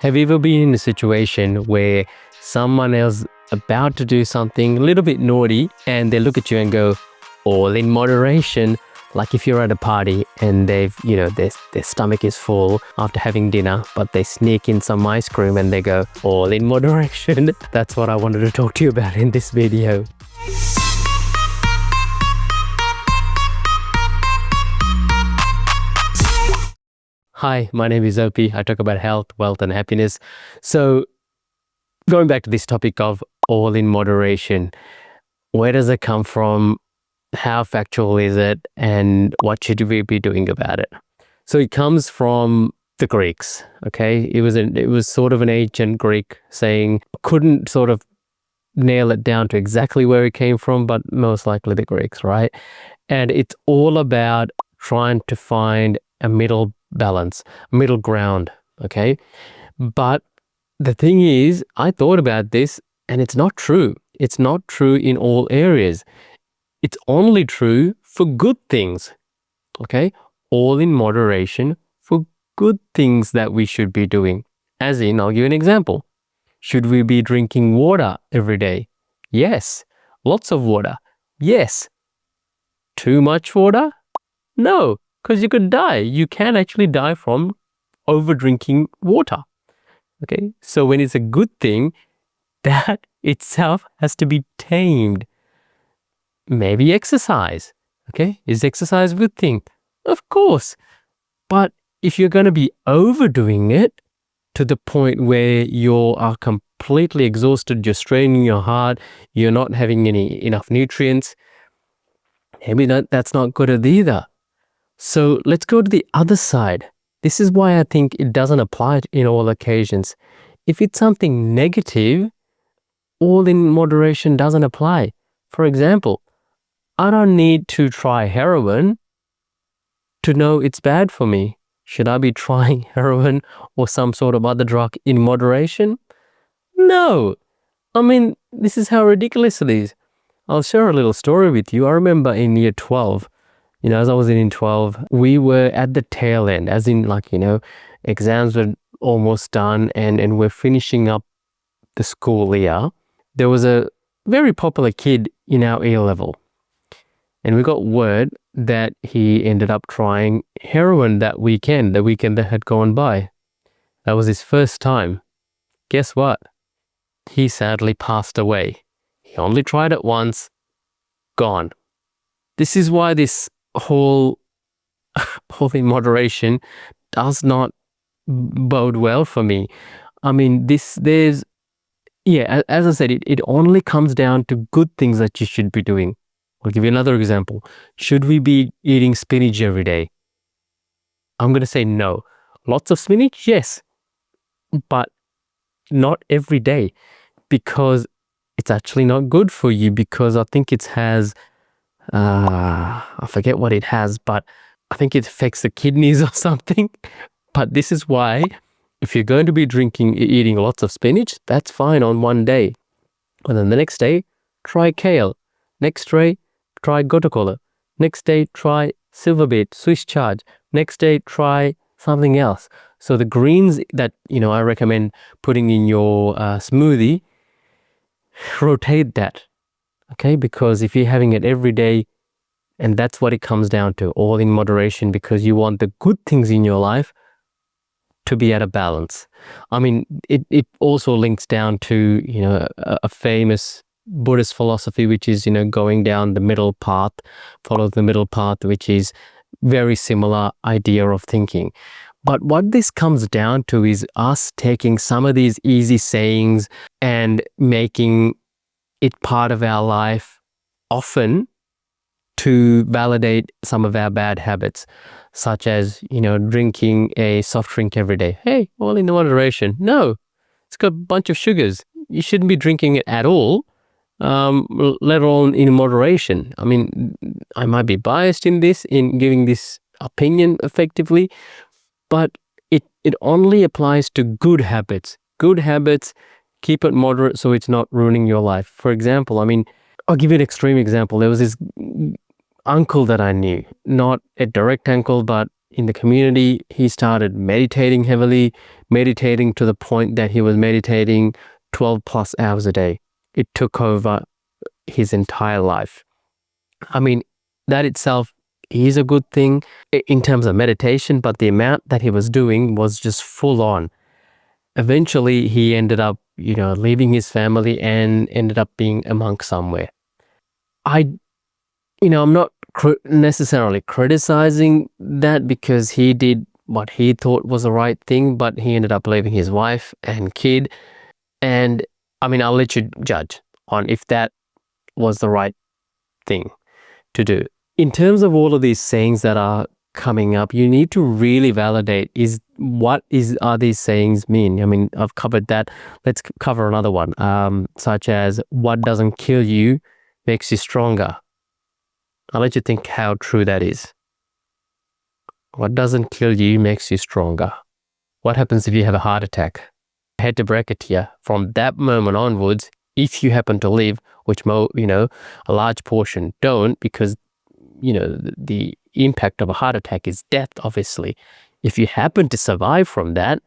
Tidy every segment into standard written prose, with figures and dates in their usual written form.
Have you ever been in a situation where someone else about to do something a little bit naughty and they look at you and go, all in moderation? Like if you're at a party and their stomach is full after having dinner, but they sneak in some ice cream and they go, all in moderation. That's what I wanted to talk to you about in this video. Hi, my name is Opie. I talk about health, wealth, and happiness. So going back to this topic of all in moderation, where does it come from? How factual is it? And what should we be doing about it? So it comes from the Greeks, okay? It was sort of an ancient Greek saying, couldn't sort of nail it down to exactly where it came from, but most likely the Greeks, right? And it's all about trying to find a middle balance, middle ground, okay? But the thing is, I thought about this and it's not true. It's not true in all areas. It's only true for good things, okay? All in moderation for good things that we should be doing. As in, I'll give you an example. Should we be drinking water every day? Yes. Lots of water? Yes. Too much water? No, because you could die. You can actually die from over drinking water. Okay, so when it's a good thing, that itself has to be tamed. Maybe exercise. Okay, is exercise a good thing? Of course. But if you're going to be overdoing it to the point where you are completely exhausted, you're straining your heart, you're not having enough nutrients, maybe that's not good either. So let's go to the other side. This is why I think it doesn't apply in all occasions. If it's something negative, all in moderation doesn't apply. For example, I don't need to try heroin to know it's bad for me. Should I be trying heroin or some sort of other drug in moderation? No. I mean, this is how ridiculous it is. I'll share a little story with you. I remember in year 12, as I was in 12, we were at the tail end, as in exams were almost done and we're finishing up the school year. There was a very popular kid in our A level. And we got word that he ended up trying heroin the weekend that had gone by. That was his first time. Guess what? He sadly passed away. He only tried it once, gone. This is why this whole in moderation does not bode well for me. I mean, as I said, it only comes down to good things that you should be doing. I'll give you another example. Should we be eating spinach every day? I'm going to say no. Lots of spinach? Yes. But not every day, because it's actually not good for you, because I think it has I forget what it has, but I think it affects the kidneys or something. But this is why, if you're going to be eating lots of spinach, that's fine on one day. And then the next day, try kale. Next day, try gotokola. Next day, try silver beet, Swiss chard. Next day, try something else. So the greens that, I recommend putting in your smoothie, rotate that. Okay, because if you're having it every day, and that's what it comes down to, all in moderation, because you want the good things in your life to be at a balance. I mean, it also links down to, a famous Buddhist philosophy, which is, going down the middle path, follow the middle path, which is very similar idea of thinking. But what this comes down to is us taking some of these easy sayings and making it part of our life often to validate some of our bad habits, such as, drinking a soft drink every day. Hey, all in moderation. No, it's got a bunch of sugars. You shouldn't be drinking it at all, let alone in moderation. I mean, I might be biased in giving this opinion effectively, but it only applies to good habits. Good habits, keep it moderate so it's not ruining your life. For example, I'll give you an extreme example. There was this uncle that I knew, not a direct uncle, but in the community. He started meditating heavily, meditating to the point that he was meditating 12 plus hours a day. It took over his entire life. I mean, that itself is a good thing in terms of meditation, but the amount that he was doing was just full on. Eventually, he ended up, leaving his family and ended up being a monk somewhere. I'm not necessarily criticizing that because he did what he thought was the right thing, but he ended up leaving his wife and kid. And I mean, I'll let you judge on if that was the right thing to do. In terms of all of these sayings that are coming up, you need to really validate are these sayings mean? I mean, I've covered that. Let's cover another one, such as what doesn't kill you makes you stronger. I'll let you think how true that is. What doesn't kill you makes you stronger. What happens if you have a heart attack? I had to break it to you. From that moment onwards, if you happen to live, which a large portion don't, because the impact of a heart attack is death, obviously. If you happen to survive from that,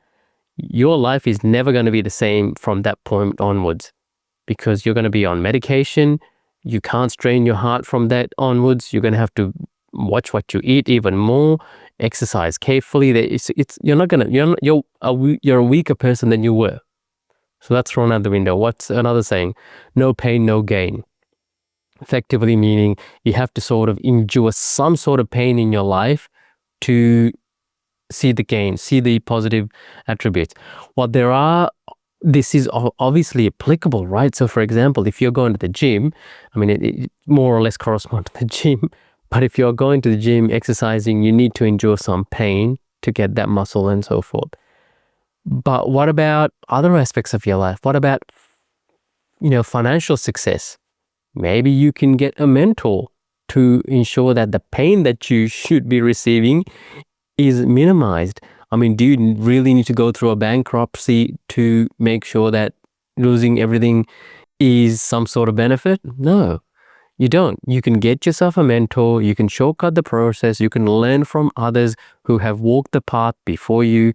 your life is never going to be the same from that point onwards, because you're going to be on medication. You can't strain your heart from that onwards. You're going to have to watch what you eat even more, exercise carefully. You're a weaker person than you were. So that's thrown out the window. What's another saying? No pain, no gain. Effectively meaning you have to sort of endure some sort of pain in your life to see the gain, see the positive attributes. This is obviously applicable, right? So for example, if you're going to the gym, I mean, it more or less corresponds to the gym, but if you're going to the gym, exercising, you need to endure some pain to get that muscle and so forth. But what about other aspects of your life? What about, financial success? Maybe you can get a mentor to ensure that the pain that you should be receiving is minimized. I mean, do you really need to go through a bankruptcy to make sure that losing everything is some sort of benefit? No, you don't. You can get yourself a mentor. You can shortcut the process. You can learn from others who have walked the path before you,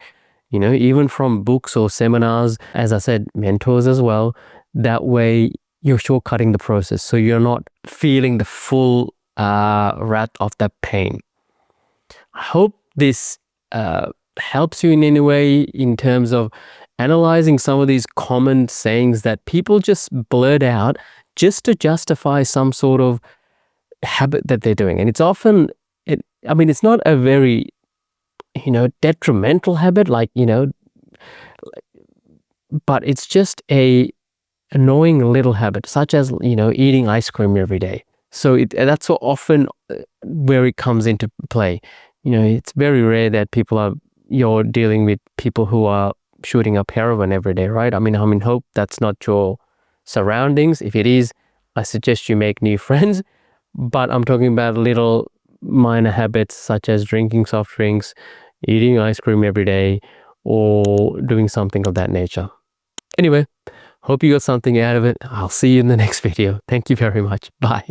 even from books or seminars, as I said, mentors as well. That way you're shortcutting the process, so you're not feeling the full wrath of that pain. I hope this helps you in any way in terms of analyzing some of these common sayings that people just blurt out just to justify some sort of habit that they're doing. And it's often, it's not a very, detrimental habit, but it's just a annoying little habit, such as, eating ice cream every day. So that's so often where it comes into play. It's very rare that you're dealing with people who are shooting up heroin every day, right? I mean, hope that's not your surroundings. If it is, I suggest you make new friends. But I'm talking about little minor habits such as drinking soft drinks, eating ice cream every day, or doing something of that nature. Anyway, hope you got something out of it. I'll see you in the next video. Thank you very much. Bye.